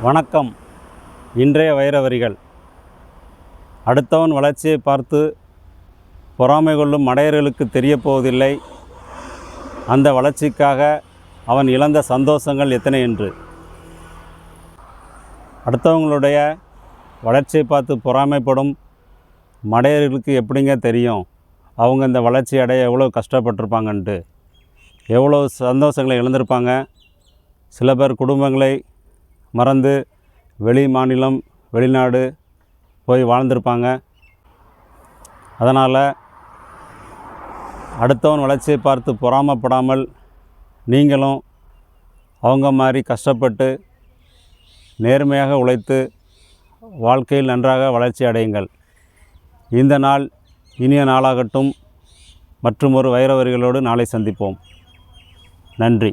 வணக்கம். இன்றைய வைரவரிகள். அடுத்தவன் வளர்ச்சியை பார்த்து பொறாமை கொள்ளும் மடையர்களுக்கு தெரிய போவதில்லை அந்த வளர்ச்சிக்காக அவன் இழந்த சந்தோஷங்கள் எத்தனை என்று. அடுத்தவங்களுடைய வளர்ச்சியை பார்த்து பொறாமைப்படும் மடையர்களுக்கு எப்படிங்க தெரியும் அவங்க இந்த வளர்ச்சி அடைய எவ்வளோ கஷ்டப்பட்டிருப்பாங்கன்ட்டு, எவ்வளோ சந்தோஷங்களை இழந்திருப்பாங்க. சில பேர் குடும்பங்களை மறந்து வெளி மாநிலம் வெளிநாடு போய் வாழ்ந்திருப்பாங்க. அதனால் அடுத்தவன் வளர்ச்சியை பார்த்து பொறாமப்படாமல் நீங்களும் அவங்க மாதிரி கஷ்டப்பட்டு நேர்மையாக உழைத்து வாழ்க்கையில் நன்றாக வளர்ச்சி அடையுங்கள். இந்த நாள் இனிய நாளாகட்டும். மற்றும் ஒரு வைரவரிகளோடு நாளை சந்திப்போம். நன்றி.